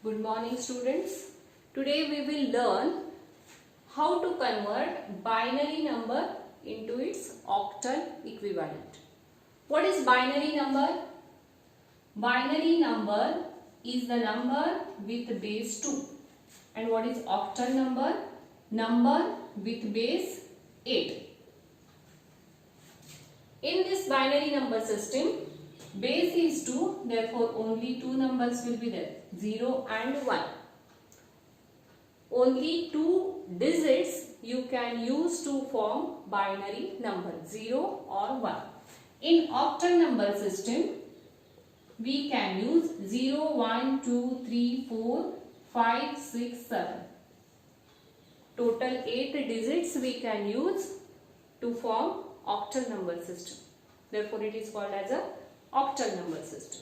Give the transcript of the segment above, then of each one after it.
Good morning students. Today we will learn how to convert binary number into its octal equivalent. What is binary number? Binary number is the number with base 2. And what is octal number? Number with base 8. In this binary number system, base is 2, therefore only two numbers will be there, 0 and 1. Only two digits you can use to form binary number, 0 or 1. In octal number system, we can use 0, 1, 2, 3, 4, 5, 6, 7. Total 8 digits we can use to form octal number system. Therefore, it is called as a octal number system.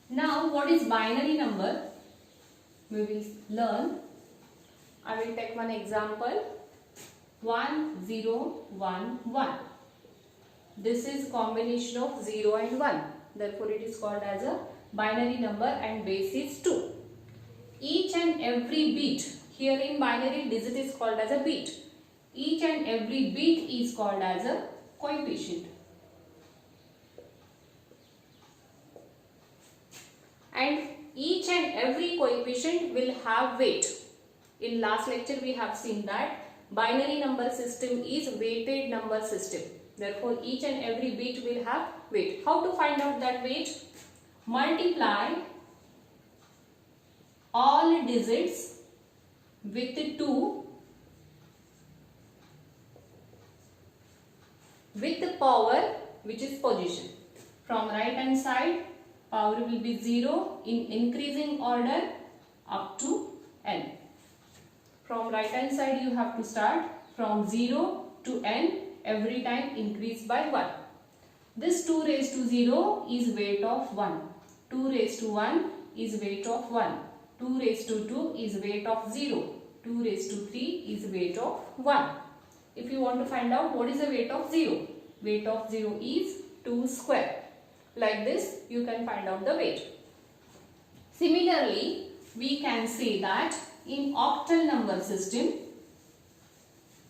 Now, what is binary number? We will learn. I will take one example. 1, 0, 1, 1. This is combination of 0 and 1. Therefore, it is called as a binary number and base is 2. Each and every bit, here in binary digit is called as a bit. Each and every bit is called as a coefficient. And each and every coefficient will have weight. In last lecture we have seen that binary number system is weighted number system. Therefore, each and every bit will have weight. How to find out that weight? Multiply all digits with 2 with the power which is position. From right hand side, power will be 0 in increasing order up to n. From right hand side you have to start from 0 to n, every time increase by 1. This 2 raised to 0 is weight of 1. 2 raised to 1 is weight of 1. 2 raised to 2 is weight of 0. 2 raised to 3 is weight of 1. If you want to find out what is the weight of 0, weight of 0 is 2 square. Like this, you can find out the weight. Similarly, we can say that in octal number system,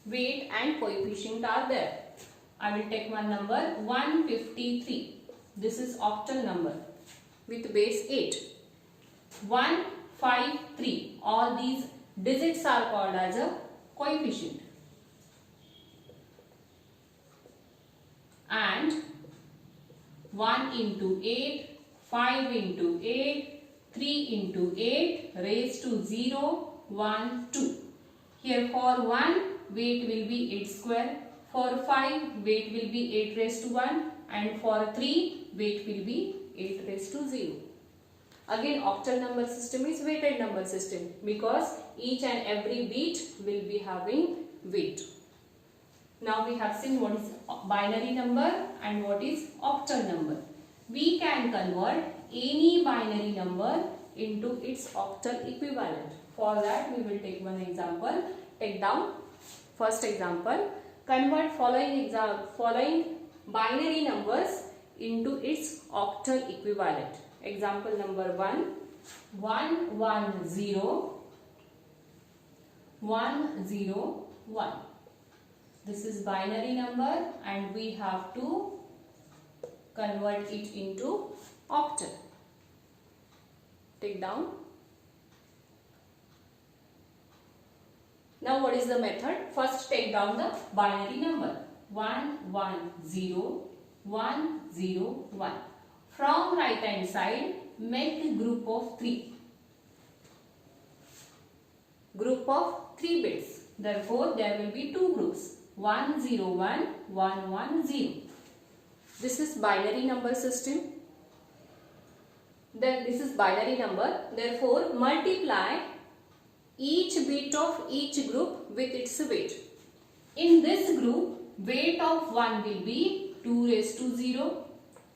weight and coefficient are there. I will take one number 153. This is octal number with base 8. 153. All these digits are called as a coefficient. And 1 into 8, 5 into 8, 3 into 8 raised to 0, 1, 2. Here for 1, weight will be 8 square. For 5, weight will be 8 raised to 1. And for 3, weight will be 8 raised to 0. Again, octal number system is weighted number system because each and every bit will be having weight. Now we have seen what is binary number and what is octal number. We can convert any binary number into its octal equivalent. For that we will take one example. Take down first example. Convert following binary numbers into its octal equivalent. Example number 1. 1, 1, 0. 1, 0, 1. This is binary number and we have to convert it into octal. Take down. Now what is the method? First take down the binary number. 1, 1, 0, 1, 0, 1. From right hand side, make a group of 3. Group of 3 bits. Therefore, there will be two groups. 1, 0, 1, 1, 1, 0. This is binary number system. Then this is binary number. Therefore, multiply each bit of each group with its weight. In this group, weight of 1 will be 2 raised to 0.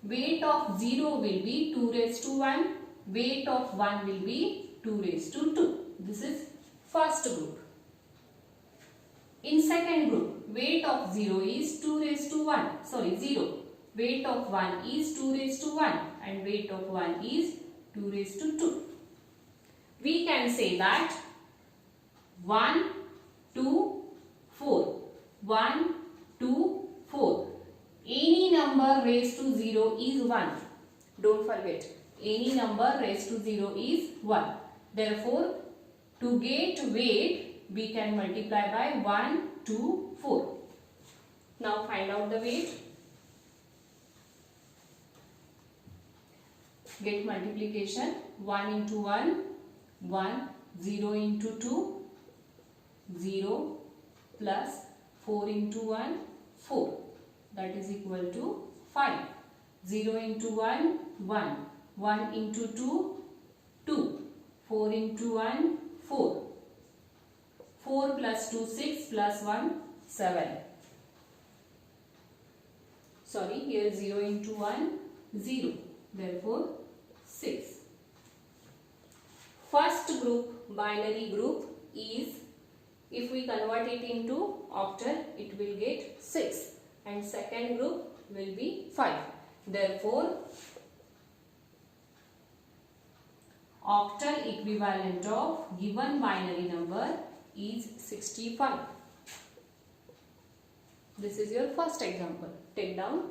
Weight of 0 will be 2 raised to 1. Weight of 1 will be 2 raised to 2. This is first group. In second group, weight of 0 is 2 raised to 1. Sorry, 0. Weight of 1 is 2 raised to 1 and weight of 1 is 2 raised to 2. we can say that 1, 2, 4. 1, 2, 4. Any number raised to 0 is 1. Don't forget. Any number raised to 0 is 1. Therefore, to get weight, we can multiply by 1, 2, 4. Now find out the weight. Get multiplication. 1 into 1, 1. 0 into 2, 0. Plus 4 into 1, 4. That is equal to 5. 0 into 1, 1. 1 into 2, 2. 4 into 1, 4. 4 plus 2, 6 plus 1, 7. Sorry, here 0 into 1, 0. Therefore, 6. First group, binary group is, if we convert it into octal, it will get 6. And second group will be 5. Therefore, octal equivalent of given binary number is 65. This is your first example. Take down.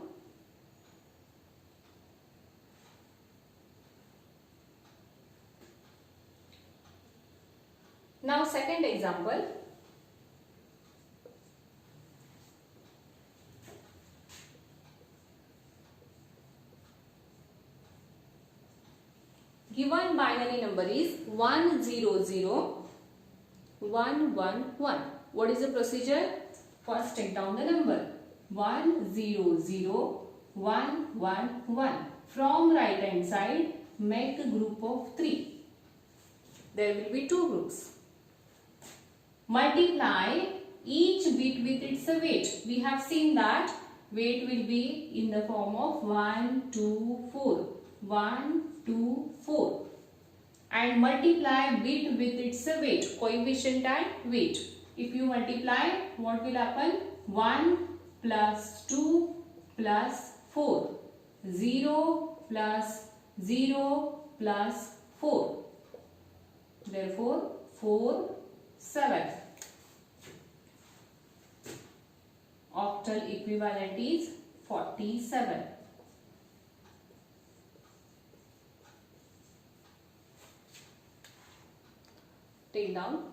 Now second example. Given binary number is 100-111. What is the procedure? First take down the number 100-111. From right hand side, make a group of 3. There will be 2 groups. Multiply each bit with its weight. We have seen that weight will be in the form of 1, 2, 4. 1, 2, 4. And multiply bit with its weight, coefficient and weight. If you multiply, what will happen? 1 plus 2 plus 4. 0 plus 0 plus 4. Therefore, 4, 7. Octal equivalent is 47. Take down.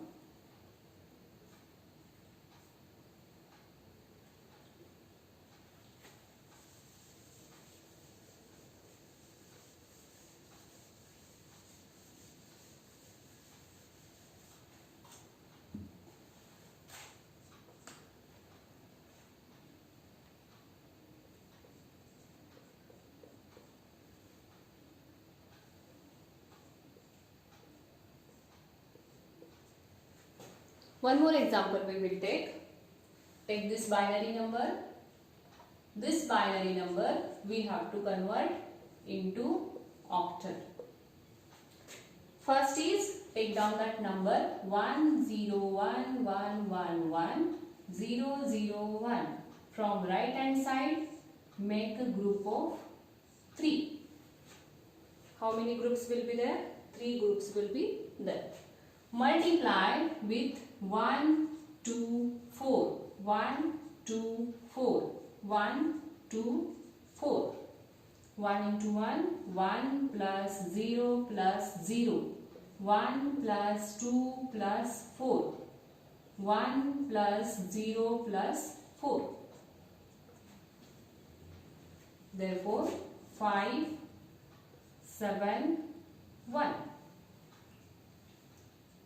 One more example we will take. Take this binary number. This binary number we have to convert into octal. First is, take down that number 101111001. From right hand side, make a group of 3. How many groups will be there? 3 groups will be there. Multiply with 1, 2, 4. 1, 2, 4. 1, 2, 4. 1 into 1, 1 plus 0 plus 0. 1 plus 2 plus 4. 1 plus 0 plus 4. Therefore, 5, 7, 1.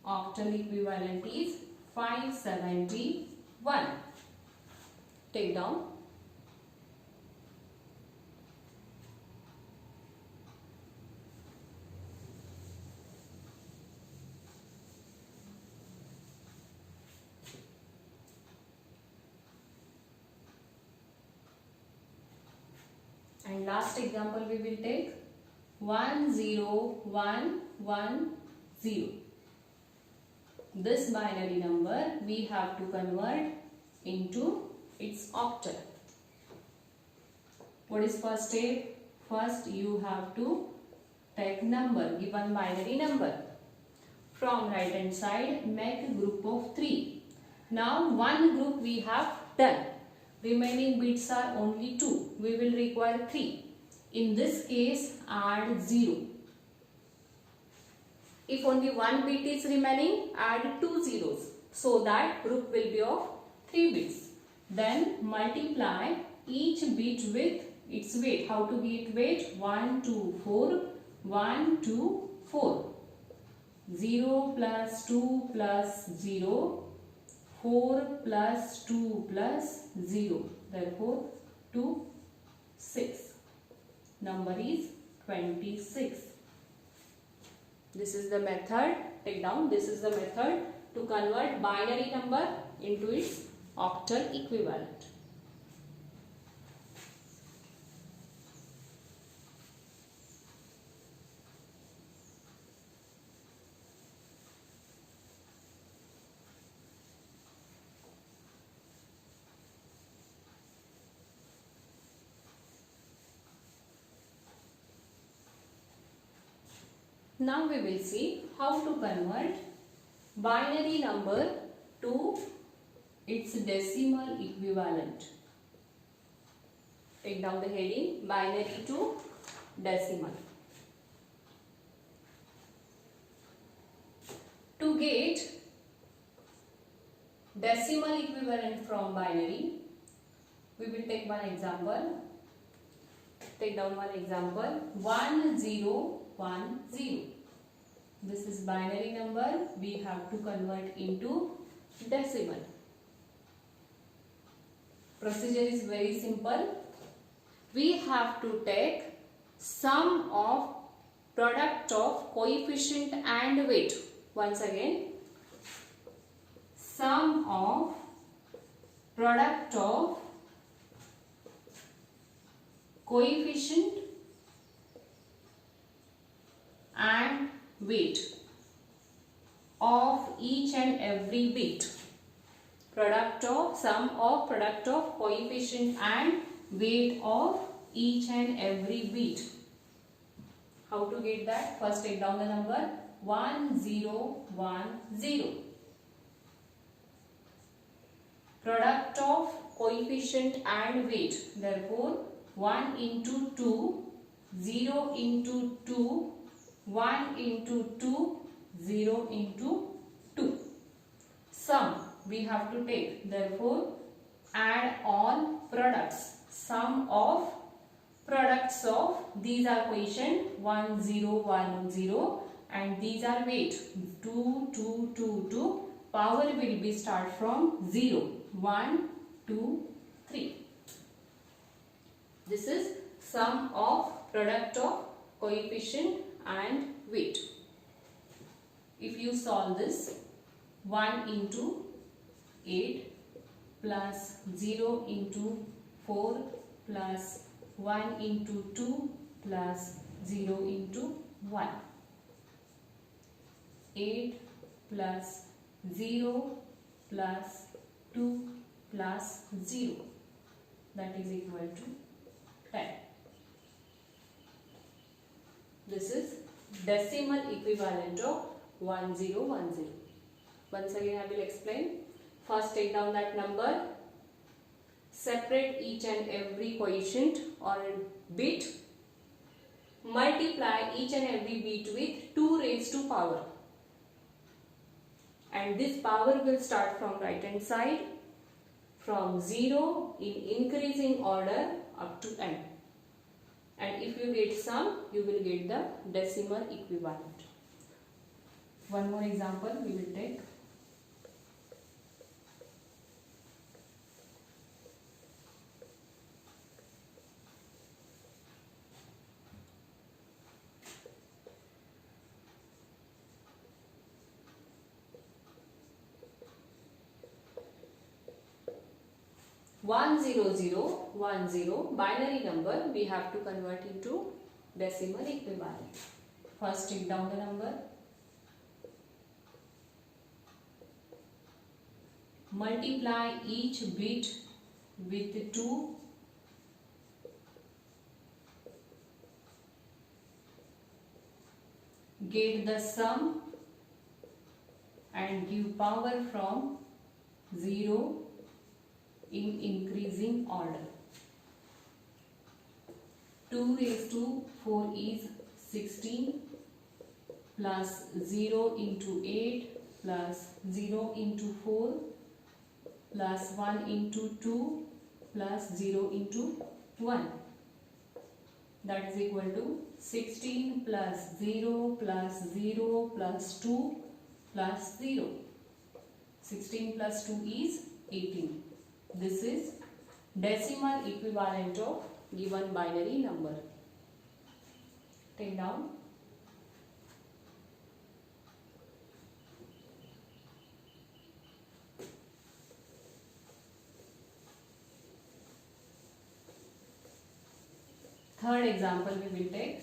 Octal equivalent is 571. Take down. And last example we will take 10110. This binary number we have to convert into its octal. What is first step? First you have to take number, given binary number. from right hand side, make a group of 3. Now one group we have done. Remaining bits are only 2. We will require 3. In this case, add 0. If only one bit is remaining, add 2 zeros. So that group will be of 3 bits. Then multiply each bit with its weight. How to get weight? 1, 2, 4. 1, 2, 4. 0 plus 2 plus 0. 4 plus 2 plus 0. Therefore, 2, 6. Number is 26. This is the method. Take down. This is the method to convert binary number into its octal equivalent. Now we will see how to convert binary number to its decimal equivalent. Take down the heading, binary to decimal. To get decimal equivalent from binary, we will take one example. Take down one example, 1 0 1 0. This is binary number. We have to convert into decimal. Procedure is very simple. We have to take sum of product of coefficient and weight. Once again, sum of product of coefficient and weight of each and every bit. Sum of product of coefficient and weight of each and every bit. How to get that? First take down the number 1 0 1 0. Product of coefficient and weight. Therefore 1 into 2, 0 into 2, 1 into 2, 0 into 2. Sum we have to take. Therefore, add all products. Sum of products of these are quotient 1, 0, 1, 0 and these are weight 2, 2, 2, 2. Power will be start from 0. 1, 2, 3. This is sum of product of coefficient and weight. If you solve this, 1 into 8 plus 0 into 4 plus 1 into 2 plus 0 into 1. 8 plus 0 plus 2 plus 0, that is equal to 10. This is decimal equivalent of 1010. Once again I will explain. First take down that number, separate each and every quotient or bit, multiply each and every bit with 2 raised to power, and this power will start from right hand side from 0 in increasing order up to n. And if you get sum, you will get the decimal equivalent. One more example we will take. One zero zero 10 binary number we have to convert into decimal equivalent. First take down the number, multiply each bit with 2, get the sum and give power from 0 in increasing order. 2 raised to 4 is 16 plus 0 into 8 plus 0 into 4 plus 1 into 2 plus 0 into 1. That is equal to 16 plus 0 plus 0 plus 2 plus 0. 16 plus 2 is 18. This is decimal equivalent of given binary number. Take down. Third example we will take.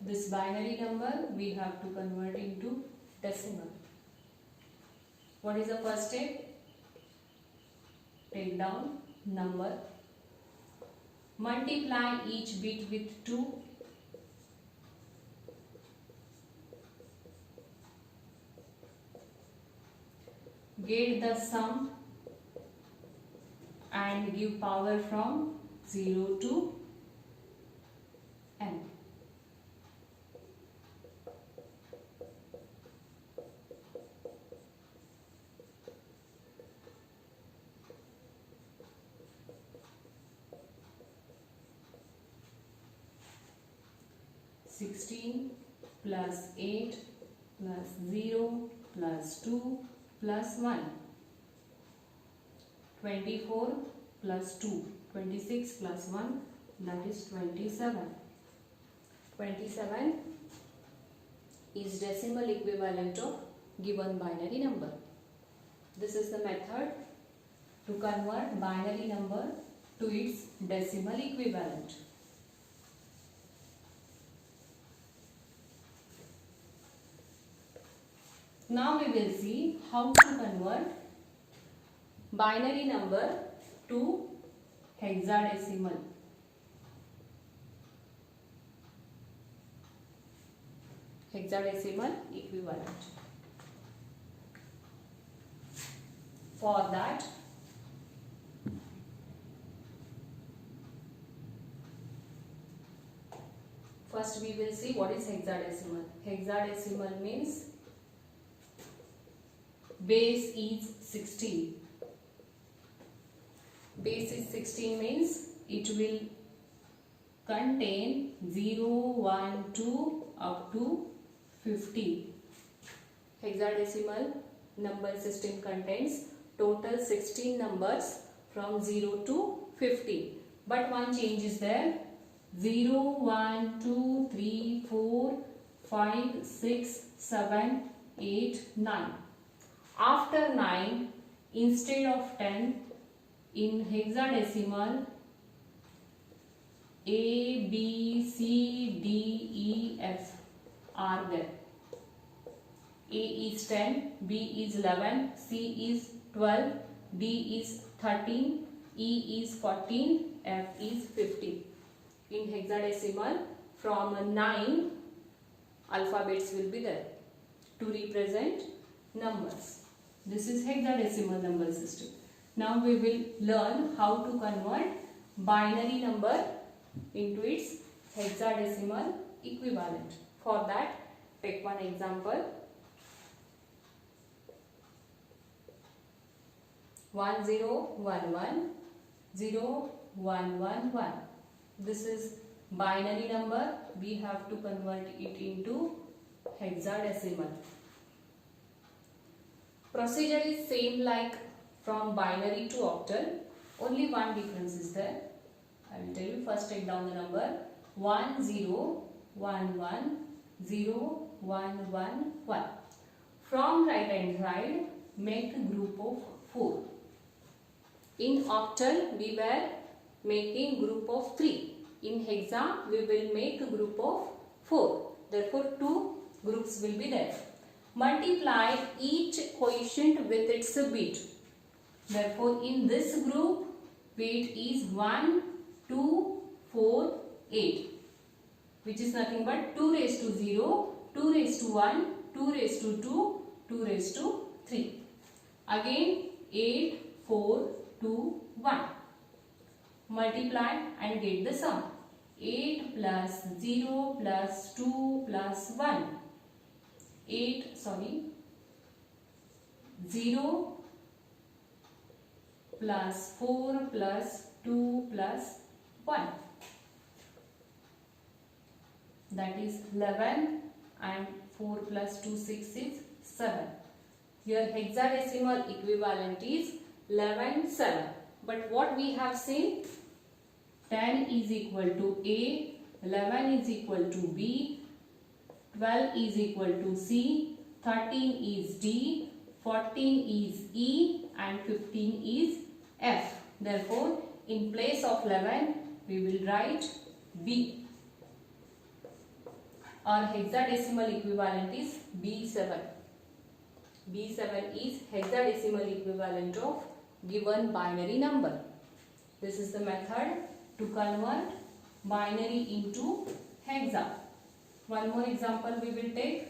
This binary number we have to convert into decimal. What is the first step? Take down number. Multiply each bit with 2. Get the sum and give power from 0 to n. Sixteen plus 8 plus 0 plus 2 plus 1. 24 plus 2. 26 plus 1, that is 27. 27 is decimal equivalent of given binary number. This is the method to convert binary number to its decimal equivalent. Now we will see how to convert binary number to hexadecimal. Hexadecimal equivalent. For that, first we will see what is hexadecimal. Hexadecimal means base is 16. Base is 16 means it will contain 0, 1, 2 up to 50. Hexadecimal number system contains total 16 numbers from 0 to 50. But one change is there. 0, 1, 2, 3, 4, 5, 6, 7, 8, 9. After 9, instead of 10, in hexadecimal, A, B, C, D, E, F are there. A is 10, B is 11, C is 12, D is 13, E is 14, F is 50. In hexadecimal, from 9 alphabets will be there to represent numbers. This is hexadecimal number system. Now we will learn how to convert binary number into its hexadecimal equivalent. For that, take one example. 1011 0111. This is binary number. We have to convert it into hexadecimal. Procedure is same like from binary to octal. Only one difference is there. I will tell you. First take down the number 10110111. From right hand side, make a group of 4. In octal, we were making group of 3. In hexa, we will make a group of 4. Therefore, 2 groups will be there. Multiply each quotient with its bit. Therefore, in this group, weight is 1, 2, 4, 8, which is nothing but 2 raised to 0, 2 raised to 1, 2 raised to 2, 2 raised to 3. Again 8, 4, 2, 1. Multiply and get the sum. 8 plus 0 plus 2 plus 1. 0 plus 4 plus 2 plus 1. That is 11, and 4 plus 2, 6 is 7. Here hexadecimal equivalent is 11, 7. But what we have seen? 10 is equal to A, 11 is equal to B, 12 is equal to C, 13 is D, 14 is E, and 15 is F. Therefore, in place of 11, we will write B. Our hexadecimal equivalent is B7. B7 is hexadecimal equivalent of given binary number. This is the method to convert binary into hexa. One more example we will take.